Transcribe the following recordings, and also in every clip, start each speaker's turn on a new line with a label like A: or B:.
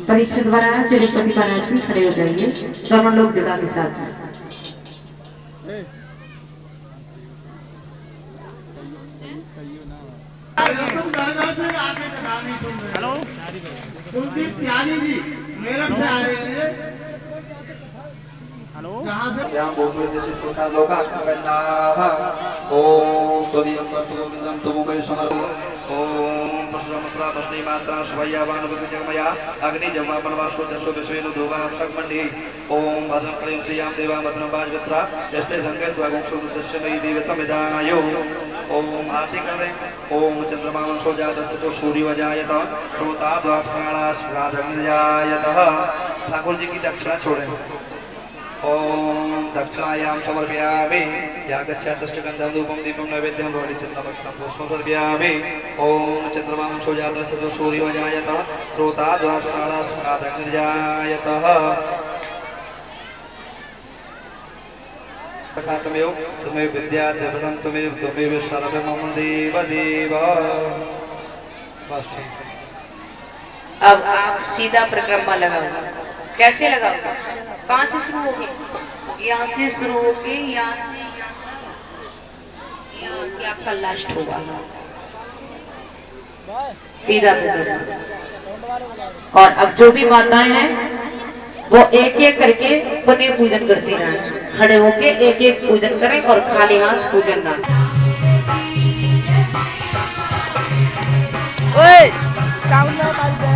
A: परीक्षित महाराज तिरुपति महाराज जी खड़े हो जाइए, दोनों लोग जुड़ा के साथ।
B: हेलो कुलदीप त्यागी जी मेरठ से आ रहे हैं। हेलो अग्नि जमा बनवासो दशो विश्वेनु धोवा शक्मंडी ओम भद्रं क्लीं श्रीयां देवा भद्रं वाजवत्रा यस्ते गंगे स्वागं सुदस्य मयि देवतमिदायो ओम आरती करें। ओम चंद्रमा वंशो जातस्य सूर्यवजायत श्रोता द्वास्मरास्मराधन्यायत। ठाकुर जी की दक्षिणा छोड़ें। ओम दक्षिणायां समर्पयामि यागच्छातश्च गन्धं धूपं दीपं नैवेद्यं भवति चन्द्रमक्षं पुष्पं समर्पयामि। ओम चन्द्रमा वंशो जातस्य सूर्यवजायत श्रोता द्वास्मरास्मराधन्यायत। तमेव तुम्हें विद्या देवतं तुम्हें शरद मम देव देव। बस ठीक है।
C: अब आप सीधा परिक्रमा लगाओ। कैसे लगाओ? कहाँ से शुरू होगी? यहाँ से शुरू होगी, यहाँ से यहाँ आपका लास्ट होगा। सीधा परिक्रमा। और अब जो भी माताएं हैं वो एक एक करके पुण्य पूजन करती रहें। खड़े होके एक एक पूजन करें और खाली हाथ पूजन ना।
D: ओए साउंड ना मार दे।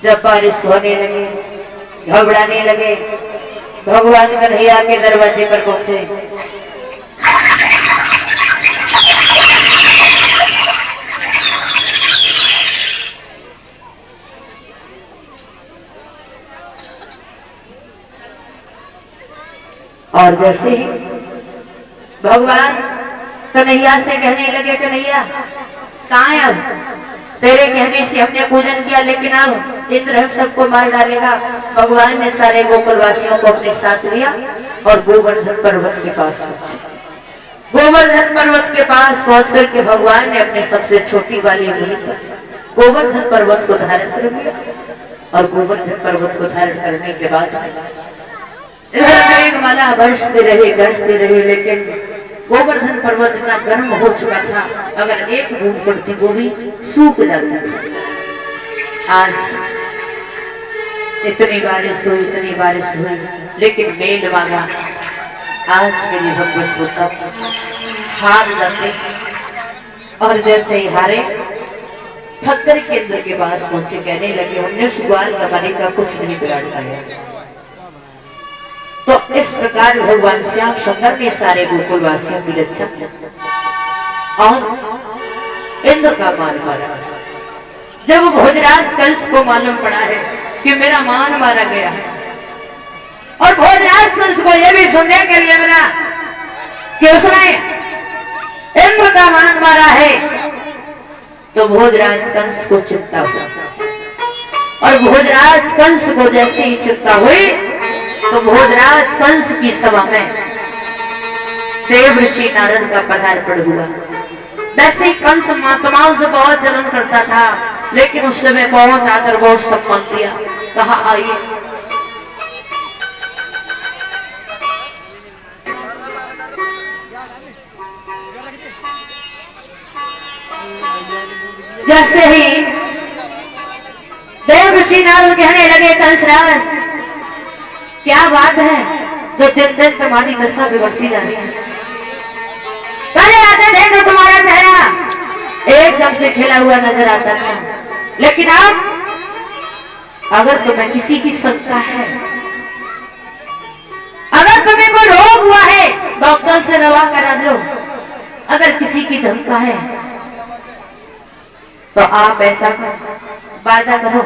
C: जब बारिश होने लगे, घबराने लगे, भगवान कन्हैया के दरवाजे पर पहुंचे। और जैसे ही भगवान कन्हैया से कहने लगे, कन्हैया कहाँ है? अब तेरे कहने से हमने पूजन किया, लेकिन अब इंद्र हम सबको मार डालेगा। भगवान ने सारे गोकुलवासियों को अपने साथ लिया और गोवर्धन पर्वत के पास पहुंचे। गोवर्धन पर्वत के पास पहुंच करके भगवान ने अपने सबसे छोटी वाली उंगली पर गोवर्धन पर्वत को धारण कर लिया और गोवर्धन पर्वत को धारण करने के बाद माला बरसते रहे, लेकिन गोवर्धन पर्वत इतना गर्म हो चुका था, अगर एक बूंद पड़ती वो भी सूख जाती थी। आज इतनी बारिश हुई, लेकिन मेल वाला आज मेरी भगवत श्रोता हार जाते और जैसे ही हारे ठक्कर केंद्र के पास पहुंचे, कहने लगे हमने उस ग्वाल गवाले का कुछ नहीं बिगाड़ा। तो इस प्रकार भगवान श्याम सुंदर ने सारे गोकुलवासियों की रक्षा और इंद्र का मान मारा। जब भोजराज कंस को मालूम पड़ा है कि मेरा मान मारा गया है और भोजराज कंस को यह भी सुनने के लिए मिला कि उसने इंद्र का मान मारा है, तो भोजराज कंस को चिंता हुआ। और भोजराज कंस को जैसे ही चिंता हुई तो भोजराज कंस की सभा में देव ऋषि नारद का पदार्पण हुआ। वैसे ही कंस महात्माओं से बहुत जलन करता था, लेकिन उस समय बहुत आदर बहुत सम्मान दिया। कहा आइए। जैसे ही देव ऋषि नारद कहने लगे कंसराज क्या बात है जो दिन दिन तुम्हारी दशा बिगड़ती जा रही है? पहले आते थे तो तुम्हारा चेहरा एकदम से खिला हुआ नजर आता था, लेकिन अब अगर तुम्हें किसी की शंका है, अगर तुम्हें कोई रोग हुआ है डॉक्टर से दवा करा दो, अगर किसी की धमका है तो आप ऐसा करो, वादा करो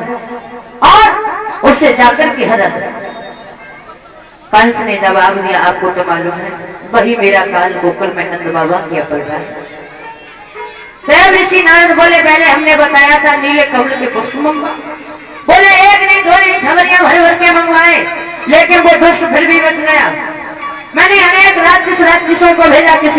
C: और उसे जाकर के हरा दो। कंस ने जवाब दिया आपको तो मालूम है वही मेरा काल गोकुल में नंद बाबा किया पड़ रहा है। देव ऋषि नारद बोले पहले हमने बताया था नीले कमल के पुष्प मंगवा, बोले एक नहीं दो नहीं छबरियां भर भर के मंगवाए, लेकिन वो दुष्ट फिर भी बच गया। मैंने अनेक राक्षसों को भेजा किसी